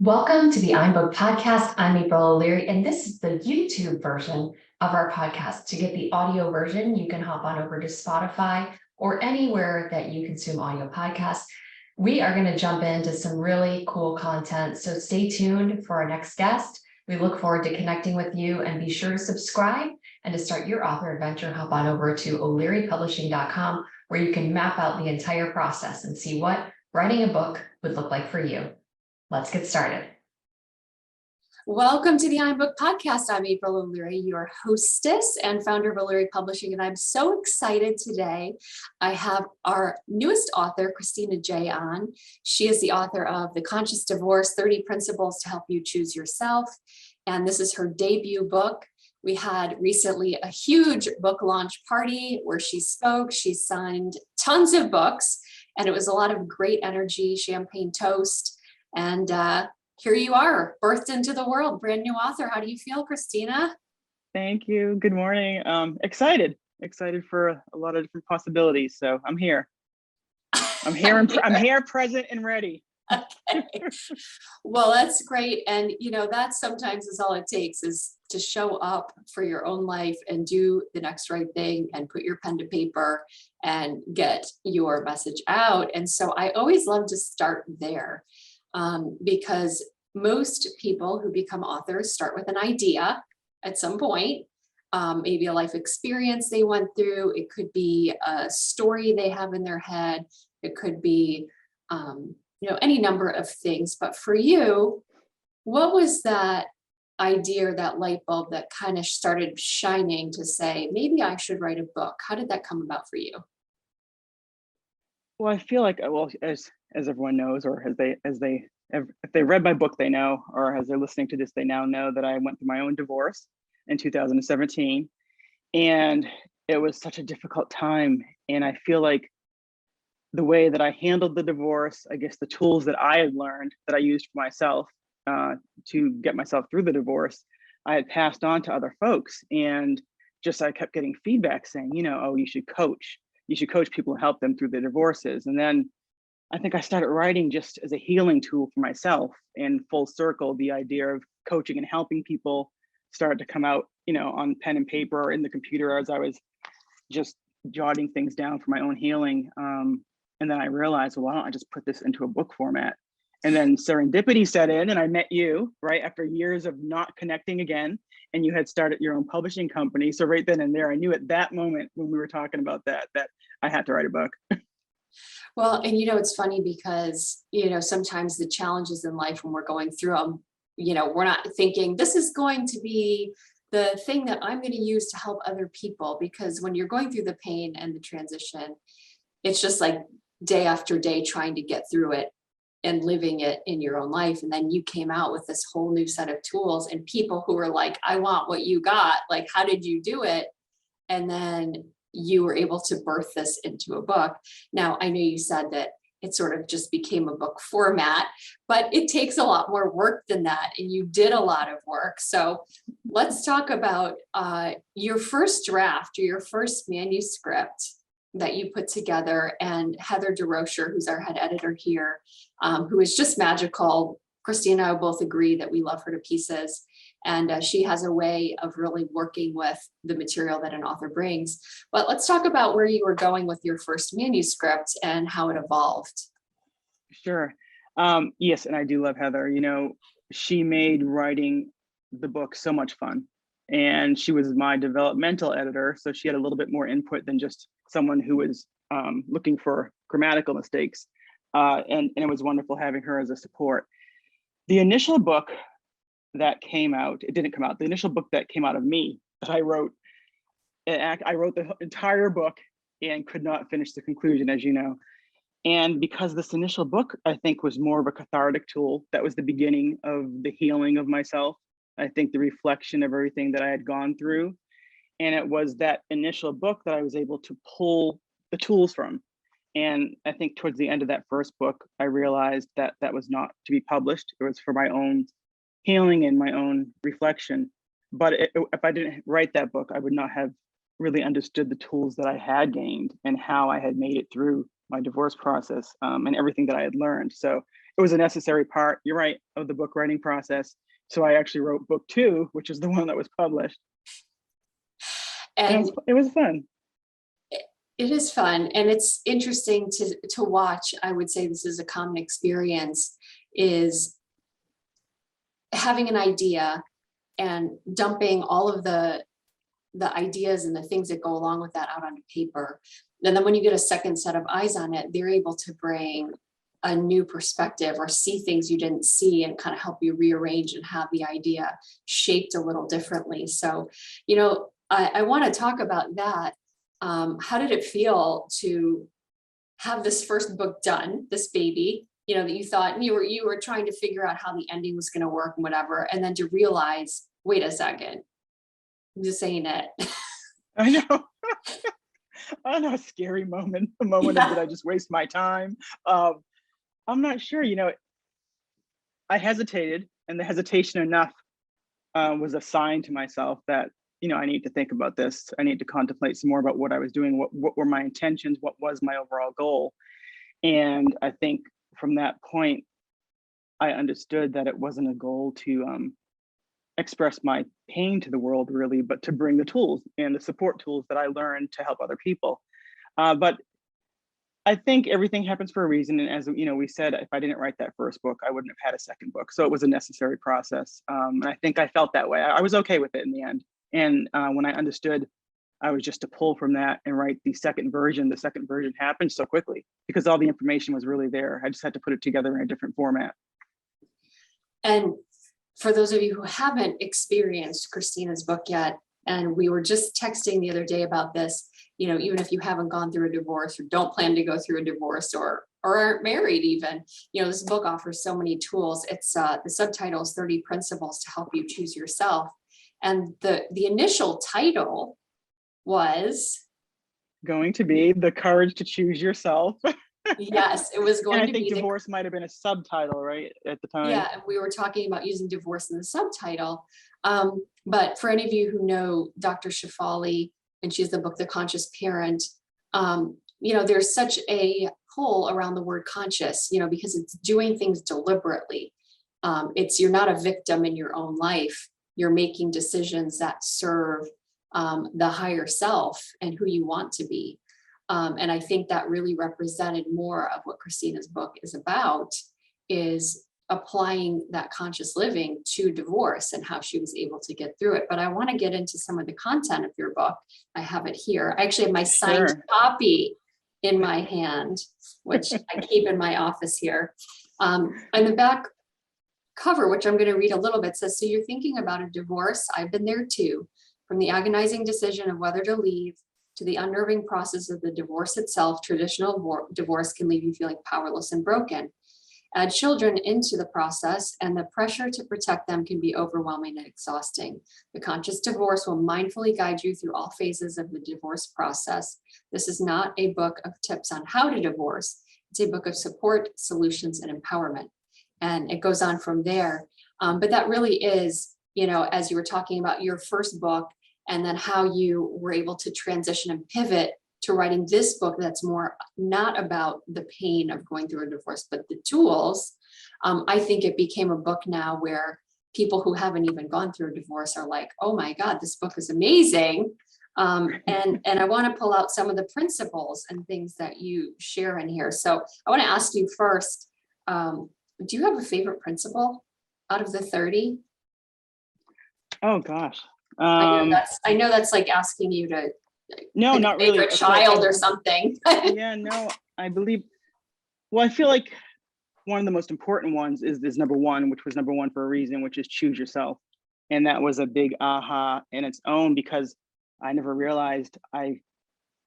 Welcome to the iBook podcast. I'm April O'Leary, and this is the YouTube version of our podcast. To get the audio version, you can hop on over to Spotify or anywhere that you consume audio podcasts. We are going to jump into some really cool content, so stay tuned for our next guest. We look forward to connecting with you, and be sure to subscribe. And to start your author adventure, hop on over to o'learypublishing.com, where you can map out the entire process and see what writing a book would look like for you. Let's get started. Welcome to the iBook podcast. I'm April O'Leary, your hostess and founder of O'Leary Publishing, and I'm so excited today. I have our newest author, Kristina Jay, on. She is the author of The Conscious Divorce, 30 Principles to Help You Choose Yourself, and this is her debut book. We had recently a huge book launch party where she spoke. She signed tons of books, and it was a lot of great energy, champagne toast, and here you are, birthed into the world, brand new author. How do you feel, Kristina? Thank you. Good morning. Excited for a lot of different possibilities. So I'm here. I'm here, present and ready. Okay. Well, that's great. And that sometimes is all it takes, is to show up for your own life and do the next right thing and put your pen to paper and get your message out. And so I always love to start there. Because most people who become authors start with an idea at some point, maybe a life experience they went through. It could be a story they have in their head. It could be, any number of things. But for you, what was that idea, or that light bulb that kind of started shining to say, maybe I should write a book? How did that come about for you? Well, I feel like, as everyone knows, or if they read my book, they know, or as they're listening to this, they now know that I went through my own divorce in 2017, and it was such a difficult time. And I feel like the way that I handled the divorce, I guess the tools that I had learned that I used for myself to get myself through the divorce, I had passed on to other folks, and I kept getting feedback saying, oh, you should coach people and help them through the divorces. And then I think I started writing just as a healing tool for myself, and full circle, the idea of coaching and helping people started to come out, on pen and paper or in the computer as I was just jotting things down for my own healing. And then I realized, well, why don't I just put this into a book format? And then serendipity set in, and I met you right after years of not connecting again. And you had started your own publishing company. So right then and there, I knew at that moment when we were talking about that I had to write a book. Well, and it's funny because, sometimes the challenges in life when we're going through them, we're not thinking this is going to be the thing that I'm going to use to help other people. Because when you're going through the pain and the transition, it's just like day after day trying to get through it and living it in your own life. And then you came out with this whole new set of tools and people who were like, I want what you got. Like, how did you do it? And then you were able to birth this into a book. Now, I know you said that it sort of just became a book format, but it takes a lot more work than that. And you did a lot of work. So let's talk about your first draft, or your first manuscript that you put together. And Heather DeRocher, who's our head editor here, who is just magical. Kristina and I both agree that we love her to pieces. And she has a way of really working with the material that an author brings. But let's talk about where you were going with your first manuscript and how it evolved. Sure. Yes, and I do love Heather. She made writing the book so much fun. And she was my developmental editor, so she had a little bit more input than just someone who was looking for grammatical mistakes. And it was wonderful having her as a support. The initial book that came out, it didn't come out. The initial book that came out of me that I wrote the entire book and could not finish the conclusion, as you know. And because this initial book, I think, was more of a cathartic tool, that was the beginning of the healing of myself. I think the reflection of everything that I had gone through. And it was that initial book that I was able to pull the tools from. And I think towards the end of that first book, I realized that that was not to be published. It was for my own healing and my own reflection. But if I didn't write that book, I would not have really understood the tools that I had gained and how I had made it through my divorce process and everything that I had learned. So it was a necessary part, you're right, of the book writing process. So I actually wrote book 2, which is the one that was published. And And it was fun. it is fun, and it's interesting to watch. I would say this is a common experience, is having an idea and dumping all of the ideas and the things that go along with that out onto paper. And then when you get a second set of eyes on it, they're able to bring a new perspective or see things you didn't see and kind of help you rearrange and have the idea shaped a little differently. So, I want to talk about that. How did it feel to have this first book done, this baby, that you thought you were trying to figure out how the ending was going to work and whatever, and then to realize, wait a second, this ain't it. I know. I know, a scary moment, a moment of, did I just waste my time? I'm not sure, I hesitated, and the hesitation enough was a sign to myself that, I need to think about this. I need to contemplate some more about what I was doing, what were my intentions, what was my overall goal. And I think from that point, I understood that it wasn't a goal to express my pain to the world, really, but to bring the tools and the support tools that I learned to help other people. But I think everything happens for a reason. And as we said, if I didn't write that first book, I wouldn't have had a second book. So it was a necessary process. And I think I felt that way. I was okay with it in the end. And when I understood, I was just to pull from that and write the second version. The second version happened so quickly because all the information was really there. I just had to put it together in a different format. And for those of you who haven't experienced Kristina's book yet, and we were just texting the other day about this, even if you haven't gone through a divorce or don't plan to go through a divorce or aren't married even, this book offers so many tools. It's the subtitle is 30 Principles to Help You Choose Yourself. And the initial title was going to be The Courage to Choose Yourself. Yes, it was going and to I think be divorce might have been a subtitle, right, at the time. Yeah, and we were talking about using divorce in the subtitle. But for any of you who know Dr. Shefali, and she's the book, The Conscious Parent, there's such a pull around the word conscious, because it's doing things deliberately. You're not a victim in your own life. You're making decisions that serve the higher self and who you want to be. And I think that really represented more of what Kristina's book is about, is applying that conscious living to divorce and how she was able to get through it. But I want to get into some of the content of your book. I have it here. I actually have my signed copy in my hand, which I keep in my office here. And the back cover, which I'm going to read a little bit, says, so you're thinking about a divorce? I've been there too. From the agonizing decision of whether to leave to the unnerving process of the divorce itself, traditional divorce can leave you feeling powerless and broken. Add children into the process, and the pressure to protect them can be overwhelming and exhausting. The Conscious Divorce will mindfully guide you through all phases of the divorce process. This is not a book of tips on how to divorce. It's a book of support, solutions, and empowerment. And it goes on from there. But that really is, as you were talking about your first book, and then how you were able to transition and pivot to writing this book that's more not about the pain of going through a divorce, but the tools. I think it became a book now where people who haven't even gone through a divorce are like, oh my God, this book is amazing. And I want to pull out some of the principles and things that you share in here. So I want to ask you first, do you have a favorite principle out of the 30? Oh gosh. I know that's like asking you to no, not really. A child or something. Yeah, no, I believe. Well, I feel like one of the most important ones is number one, which was number one for a reason, which is choose yourself. And that was a big aha in its own, because I never realized I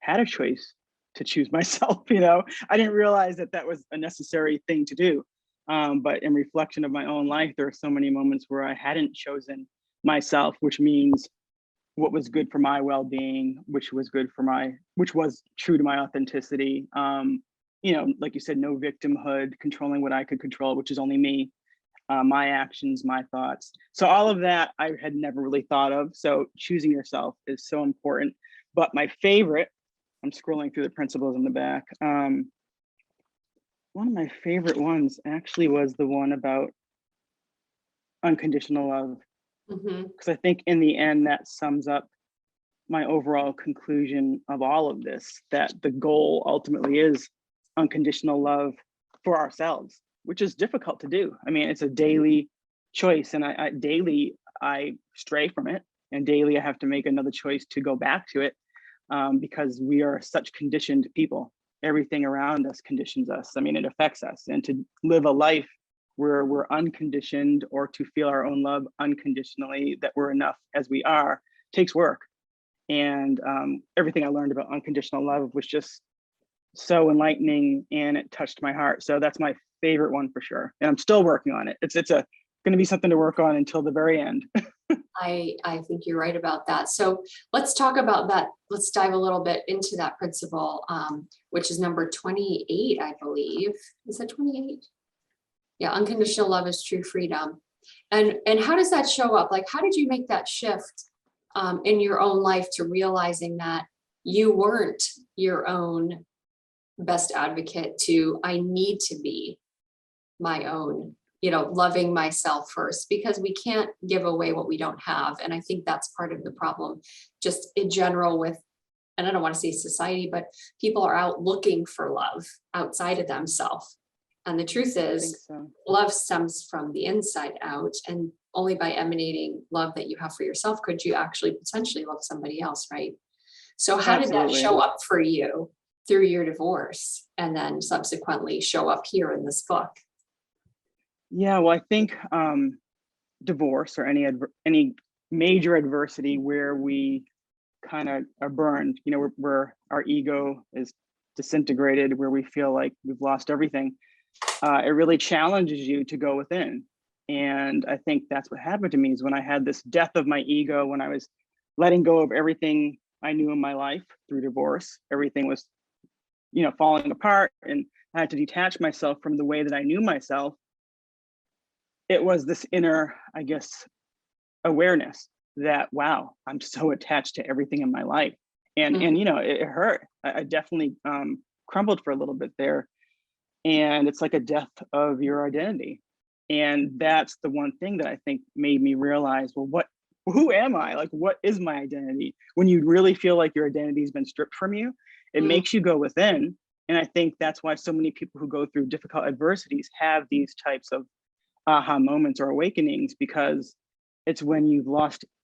had a choice to choose myself. I didn't realize that was a necessary thing to do. But in reflection of my own life, there are so many moments where I hadn't chosen myself, which means what was good for my well-being, which was true to my authenticity. Like you said, no victimhood, controlling what I could control, which is only me, my actions, my thoughts. So all of that I had never really thought of. So choosing yourself is so important. But my favorite, I'm scrolling through the principles in the back. one of my favorite ones actually was the one about unconditional love, Mhm. because I think in the end that sums up my overall conclusion of all of this, that the goal ultimately is unconditional love for ourselves, which is difficult to do. I mean, it's a daily choice, and I daily I stray from it, and daily I have to make another choice to go back to it, because we are such conditioned people. Everything around us conditions us. I mean, it affects us, and to live a life where we're unconditioned, or to feel our own love unconditionally, that we're enough as we are, takes work. And everything I learned about unconditional love was just so enlightening, and it touched my heart. So that's my favorite one for sure. And I'm still working on it. It's a going to be something to work on until the very end. I think you're right about that. So let's talk about that. Let's dive a little bit into that principle, which is number 28, I believe. Is that 28? Yeah, unconditional love is true freedom. And how does that show up? Like, how did you make that shift in your own life to realizing that you weren't your own best advocate to, I need to be my own, loving myself first, because we can't give away what we don't have. And I think that's part of the problem, just in general with, and I don't want to say society, but people are out looking for love outside of themselves. And the truth I think is, so. love stems from the inside out. And only by emanating love that you have for yourself could you actually potentially love somebody else, right? So how did that Absolutely. show up for you through your divorce and then subsequently show up here in this book? Yeah, well, I think divorce, or any major adversity where we kind of are burned, where our ego is disintegrated, where we feel like we've lost everything, it really challenges you to go within. And I think that's what happened to me, is when I had this death of my ego, when I was letting go of everything I knew in my life through divorce. Everything was, falling apart, and I had to detach myself from the way that I knew myself. It was this inner, I guess, awareness that, wow, I'm so attached to everything in my life. And Mhm. it hurt. I definitely crumbled for a little bit there. And it's like a death of your identity. And that's the one thing that I think made me realize, well, who am I? Like, what is my identity? When you really feel like your identity has been stripped from you, it Mm. makes you go within. And I think that's why so many people who go through difficult adversities have these types of aha moments or awakenings, because it's when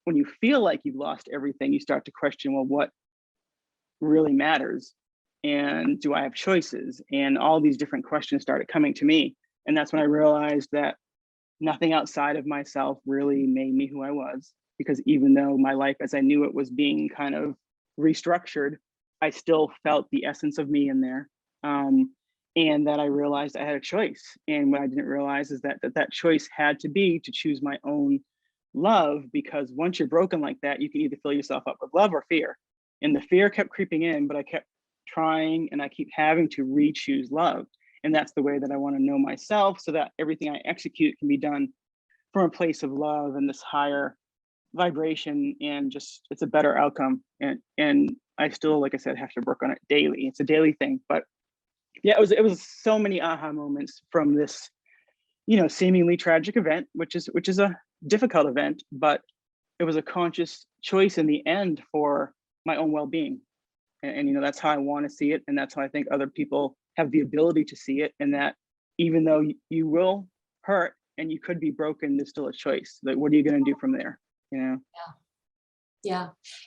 when you feel like you've lost everything, you start to question, well, what really matters? And do I have choices? And all these different questions started coming to me. And that's when I realized that nothing outside of myself really made me who I was. Because even though my life as I knew it was being kind of restructured, I still felt the essence of me in there. And that I realized I had a choice. And what I didn't realize is that choice had to be to choose my own love, because once you're broken like that, you can either fill yourself up with love or fear. And the fear kept creeping in, but I kept trying, and I keep having to re-choose love. And that's the way that I want to know myself, so that everything I execute can be done from a place of love and this higher vibration, and just it's a better outcome. And I still, like I said, have to work on it daily. It's a daily thing. But yeah, it was so many aha moments from this, seemingly tragic event, which is a difficult event, but it was a conscious choice in the end for my own well-being. And that's how I want to see it, and that's how I think other people have the ability to see it. And that even though you will hurt and you could be broken, there's still a choice. Like, what are you going to do from there? Yeah.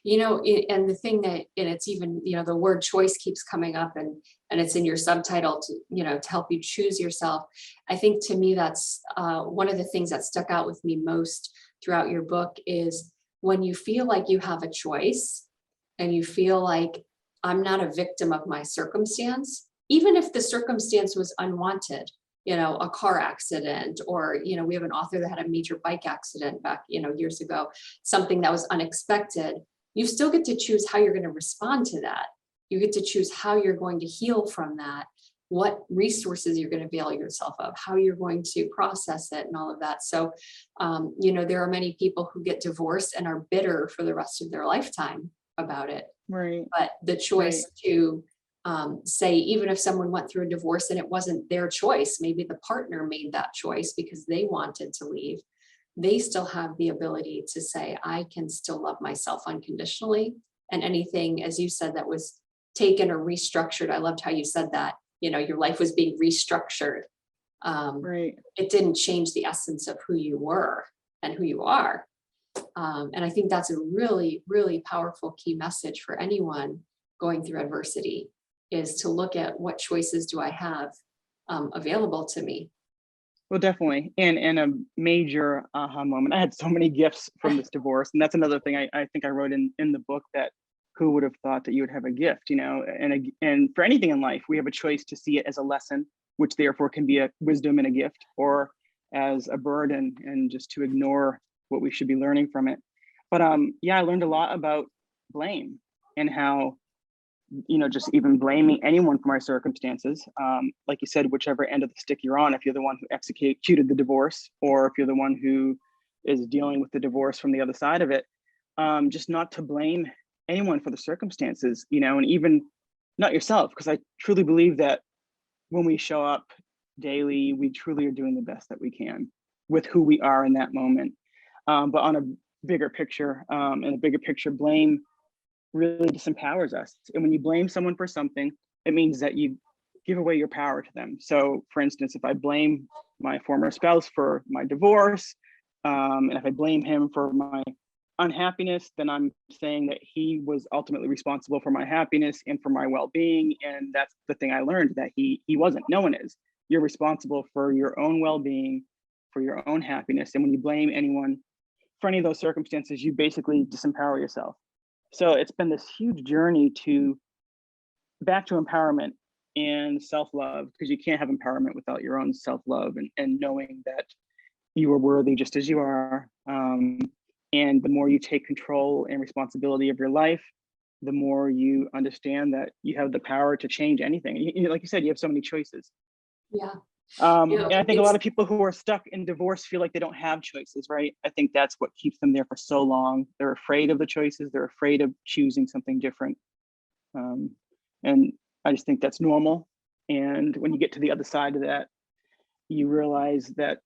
And the thing that, and it's even, the word choice keeps coming up, and it's in your subtitle to, to help you choose yourself. I think to me, that's one of the things that stuck out with me most throughout your book is when you feel like you have a choice and you feel like I'm not a victim of my circumstance, even if the circumstance was unwanted, a car accident, or, we have an author that had a major bike accident back, years ago, something that was unexpected. You still get to choose how you're going to respond to that. You get to choose how you're going to heal from that, what resources you're going to avail yourself of, how you're going to process it, and all of that. So, there are many people who get divorced and are bitter for the rest of their lifetime about it. Right. But the choice Right. to say, even if someone went through a divorce and it wasn't their choice, maybe the partner made that choice because they wanted to leave, they still have the ability to say, I can still love myself unconditionally. And anything, as you said, that was taken or restructured, I loved how you said that, your life was being restructured. Right. It didn't change the essence of who you were and who you are. And I think that's a really, really powerful key message for anyone going through adversity, is to look at what choices do I have available to me. Well, definitely. And a major aha moment. I had so many gifts from this divorce. And that's another thing I think I wrote in the book, that who would have thought that you would have a gift, and for anything in life, we have a choice to see it as a lesson, which therefore can be a wisdom and a gift, or as a burden and just to ignore what we should be learning from it. But yeah, I learned a lot about blame and how, just even blaming anyone for my circumstances. Like you said, whichever end of the stick you're on, if you're the one who executed the divorce, or if you're the one who is dealing with the divorce from the other side of it, just not to blame anyone for the circumstances, and even not yourself, because I truly believe that when we show up daily, we truly are doing the best that we can with who we are in that moment. But on a bigger picture, blame really disempowers us. And when you blame someone for something, it means that you give away your power to them. So for instance, if I blame my former spouse for my divorce, and if I blame him for my unhappiness, then I'm saying that he was ultimately responsible for my happiness and for my well-being. And that's the thing I learned, that he wasn't. No one is. You're responsible for your own well-being, for your own happiness. And when you blame anyone for any of those circumstances, you basically disempower yourself. So it's been this huge journey back to empowerment and self-love, because you can't have empowerment without your own self-love and knowing that you are worthy just as you are. And the more you take control and responsibility of your life, the more you understand that you have the power to change anything. Like you said, you have so many choices. Yeah. And I think a lot of people who are stuck in divorce feel like they don't have choices, right? I think that's what keeps them there for so long. They're afraid of the choices. They're afraid of choosing something different. And I just think that's normal. And when you get to the other side of that, you realize that,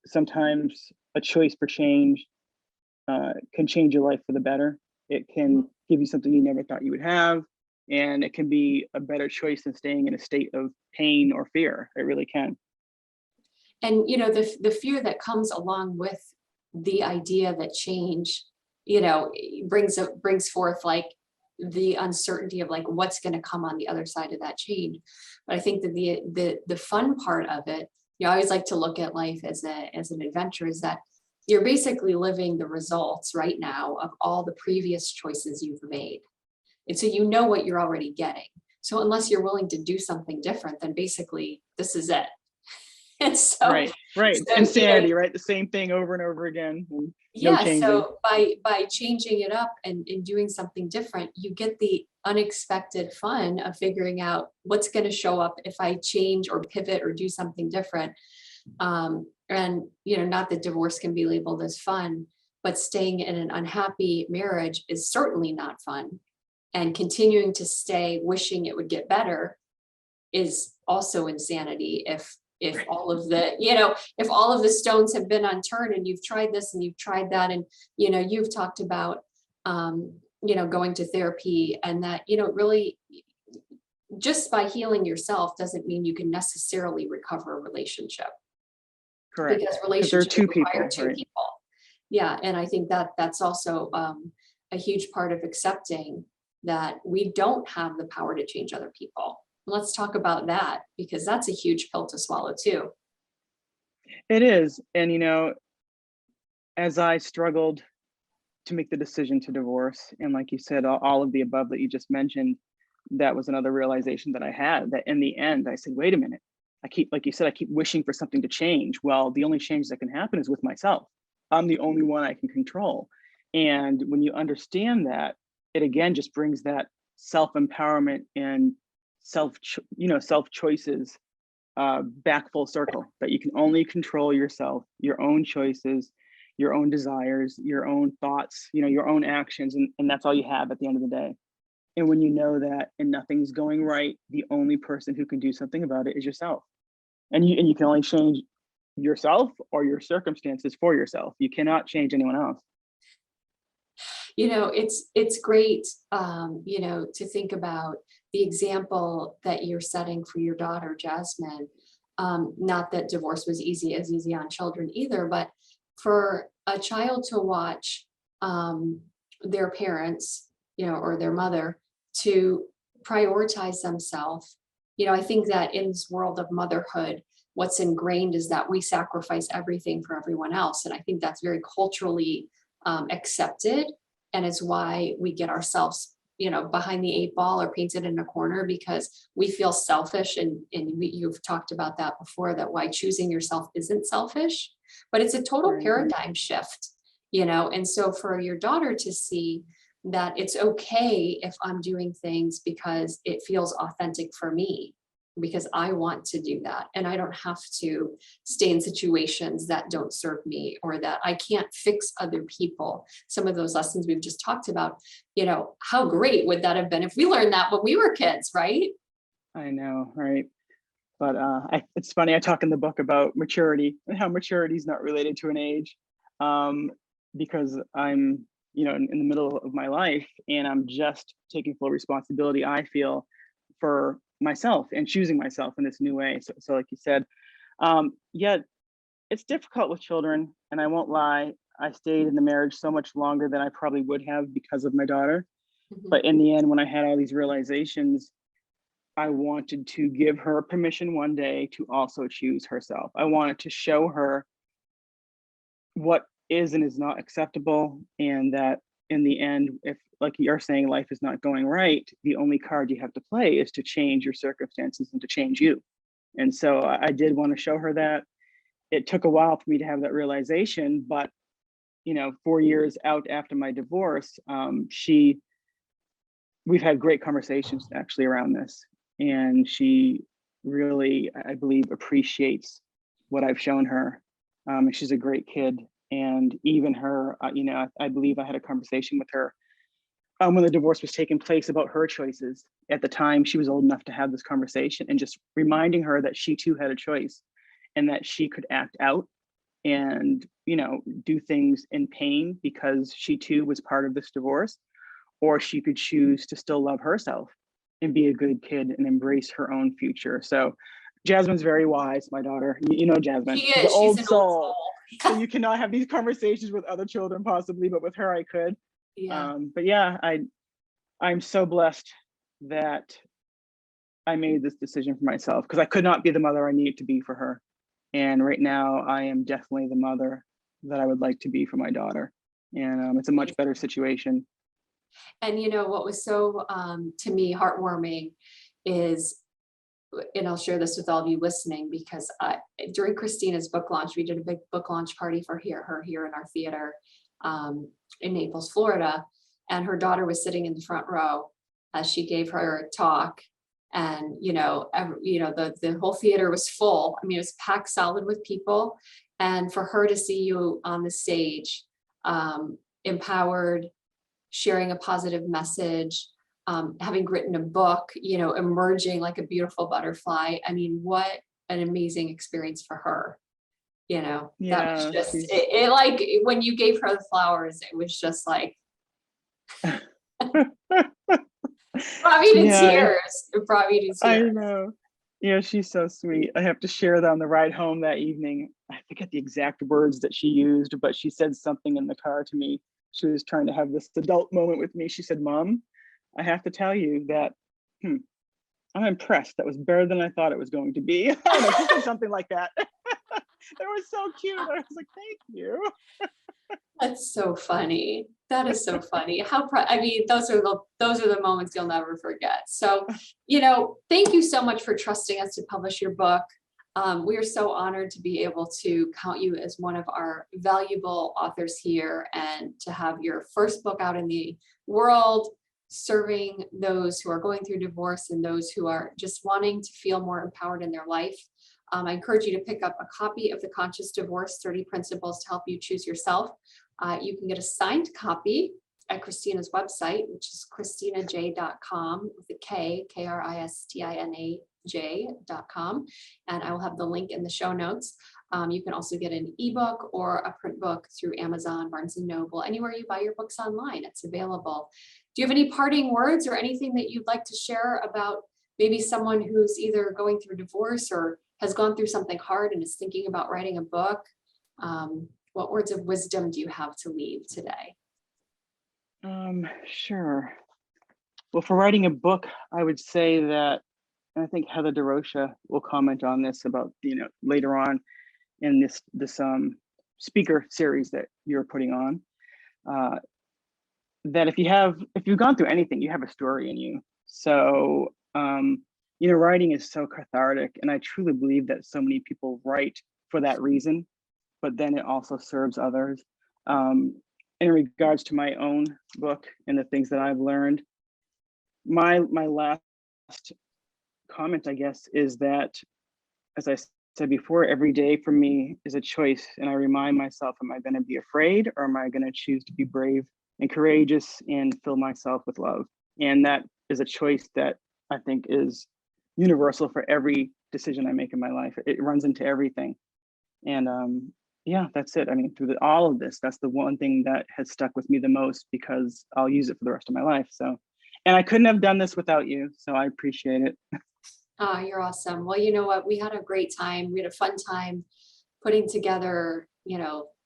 sometimes a choice for change can change your life for the better. It can give you something you never thought you would have. And it can be a better choice than staying in a state of pain or fear. It really can. And the fear that comes along with the idea that change, brings forth like the uncertainty of like what's going to come on the other side of that change. But I think that the fun part of it, I always like to look at life as an adventure, is that you're basically living the results right now of all the previous choices you've made. And so you know what you're already getting. So unless you're willing to do something different, then basically this is it. And so right. so, Insanity, right? The same thing over and over again. Yeah. So by changing it up and doing something different, you get the unexpected fun of figuring out what's going to show up if I change or pivot or do something different. And not that divorce can be labeled as fun, but staying in an unhappy marriage is certainly not fun. And continuing to stay wishing it would get better is also insanity. If all of the, if all of the stones have been unturned and you've tried this and you've tried that, and, you've talked about, going to therapy, and that, really just by healing yourself doesn't mean you can necessarily recover a relationship. Correct. Because relationships require two right? people. Yeah. And I think that that's also a huge part of accepting that we don't have the power to change other people. Let's talk about that, because that's a huge pill to swallow too. It is. And, as I struggled to make the decision to divorce, and like you said, all of the above that you just mentioned, that was another realization that I had, that in the end, I said, wait a minute, like you said, I keep wishing for something to change. Well, the only change that can happen is with myself. I'm the only one I can control. And when you understand that, it again just brings that self-empowerment and self choices back full circle, that you can only control yourself, your own choices, your own desires, your own thoughts, your own actions, and that's all you have at the end of the day. And when you know that and nothing's going right, the only person who can do something about it is yourself. And you can only change yourself or your circumstances for yourself. You cannot change anyone else. It's great, to think about the example that you're setting for your daughter, Jasmine. Not that divorce was easy on children either, but for a child to watch their parents, or their mother to prioritize themselves. I think that in this world of motherhood, what's ingrained is that we sacrifice everything for everyone else. And I think that's very culturally accepted. And it's why we get ourselves, behind the 8 ball or painted in a corner because we feel selfish. And you've talked about that before, that why choosing yourself isn't selfish, but it's a total Right. paradigm shift, And so for your daughter to see that it's okay if I'm doing things because it feels authentic for me, because I want to do that. And I don't have to stay in situations that don't serve me or that I can't fix other people. Some of those lessons we've just talked about, how great would that have been if we learned that when we were kids, right? I know, right? But it's funny, I talk in the book about maturity and how maturity is not related to an age, because I'm, in the middle of my life and I'm just taking full responsibility, I feel, for myself and choosing myself in this new way. So like you said, yeah, it's difficult with children, and I won't lie, I stayed in the marriage so much longer than I probably would have because of my daughter. Mhm. But in the end, when I had all these realizations, I wanted to give her permission one day to also choose herself. I wanted to show her what is and is not acceptable, and that in the end, if, like you're saying, life is not going right, the only card you have to play is to change your circumstances and to change you. And so I did want to show her that. It took a while for me to have that realization, but 4 years out after my divorce, we've had great conversations actually around this, and she really, I believe, appreciates what I've shown her. And she's a great kid, and even her, I believe I had a conversation with her when the divorce was taking place about her choices. At the time, she was old enough to have this conversation, and just reminding her that she too had a choice and that she could act out and do things in pain because she too was part of this divorce, or she could choose to still love herself and be a good kid and embrace her own future. So Jasmine's very wise, my daughter. You know Jasmine. She She's an is. She's old an old soul. soul. So you cannot have these conversations with other children possibly, but with her I could. Yeah. But yeah, I'm so blessed that I made this decision for myself, because I could not be the mother I needed to be for her. And right now I am definitely the mother that I would like to be for my daughter. And it's a much better situation. And what was so to me heartwarming is, and I'll share this with all of you listening, because during Kristina's book launch, we did a big book launch party for her here in our theater in Naples, Florida. And her daughter was sitting in the front row as she gave her talk. And, the whole theater was full. I mean, it was packed solid with people. And for her to see you on the stage, empowered, sharing a positive message, having written a book, emerging like a beautiful butterfly. I mean, what an amazing experience for her. That was just it, like when you gave her the flowers, it was just like brought me to tears. It brought me to tears. I know. Yeah, she's so sweet. I have to share that on the ride home that evening. I forget the exact words that she used, but she said something in the car to me. She was trying to have this adult moment with me. She said, "Mom, I have to tell you that I'm impressed. That was better than I thought it was going to be." I don't know, she said something like that. It was so cute. I was like, "Thank you." That's so funny. That is so funny. I mean, those are the moments you'll never forget. So, thank you so much for trusting us to publish your book. We are so honored to be able to count you as one of our valuable authors here, and to have your first book out in the world, serving those who are going through divorce and those who are just wanting to feel more empowered in their life. I encourage you to pick up a copy of The Conscious Divorce: 30 Principles to Help You Choose Yourself. You can get a signed copy at Kristina's website, which is kristinajay.com with a K, KRISTINAJ.com. And I will have the link in the show notes. You can also get an ebook or a print book through Amazon, Barnes & Noble, anywhere you buy your books online, it's available. Do you have any parting words or anything that you'd like to share about maybe someone who's either going through divorce or has gone through something hard and is thinking about writing a book? What words of wisdom do you have to leave today? Sure. Well, for writing a book, I would say that, and I think Heather DeRocha will comment on this about, later on in this speaker series that you're putting on, that if you've gone through anything, you have a story in you. So, writing is so cathartic, and I truly believe that so many people write for that reason, but then it also serves others. In regards to my own book and the things that I've learned, my last comment, I guess, is that, as I said before, every day for me is a choice, and I remind myself, am I going to be afraid, or am I going to choose to be brave and courageous and fill myself with love? And that is a choice that I think is universal for every decision I make in my life. It runs into everything. And yeah, that's it. I mean, through all of this, that's the one thing that has stuck with me the most, because I'll use it for the rest of my life. So, and I couldn't have done this without you, so I appreciate it. Oh, you're awesome. Well, you know what? We had a great time. We had a fun time putting together,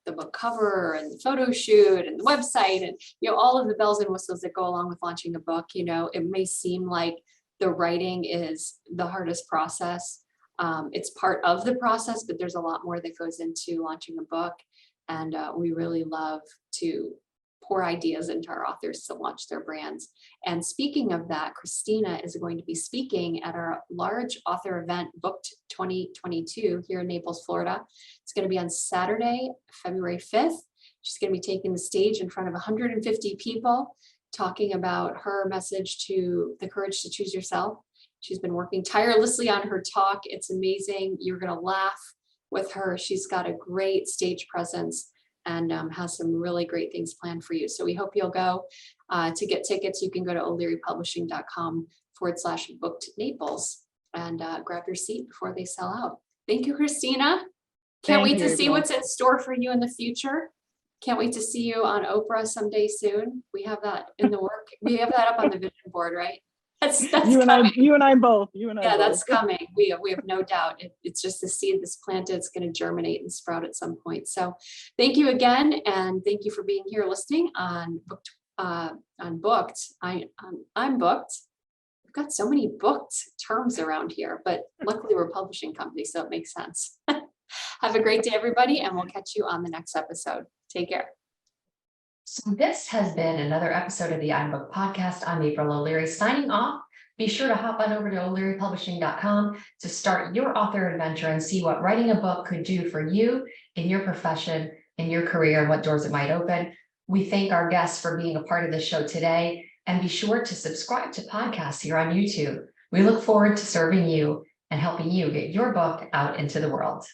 the book cover and the photo shoot and the website and, all of the bells and whistles that go along with launching a book. It may seem like the writing is the hardest process. It's part of the process, but there's a lot more that goes into launching a book. And we really love to pour ideas into our authors to launch their brands. And speaking of that, Kristina is going to be speaking at our large author event, Booked 2022, here in Naples, Florida. It's going to be on Saturday, February 5th. She's going to be taking the stage in front of 150 people, talking about her message to the courage to choose yourself. She's been working tirelessly on her talk. It's amazing. You're going to laugh with her. She's got a great stage presence and has some really great things planned for you. So we hope you'll go. To get tickets, you can go to o'learypublishing.com/booked-naples and grab your seat before they sell out. Thank you, Kristina. Can't wait to see what's in store for you in the future. Can't wait to see you on Oprah someday soon. We have that in the work. We have that up on the vision board, right? That's you coming. and I both. That's coming. We have no doubt. It's just the seed that's planted. It's going to germinate and sprout at some point. So thank you again. And thank you for being here listening on Booked. I'm booked. We've got so many booked terms around here, but luckily we're a publishing company, so it makes sense. Have a great day, everybody, and we'll catch you on the next episode. Take care. So this has been another episode of the iBook podcast. I'm April O'Leary signing off. Be sure to hop on over to o'learypublishing.com to start your author adventure and see what writing a book could do for you in your profession, in your career, and what doors it might open. We thank our guests for being a part of the show today, and be sure to subscribe to podcasts here on YouTube. We look forward to serving you and helping you get your book out into the world.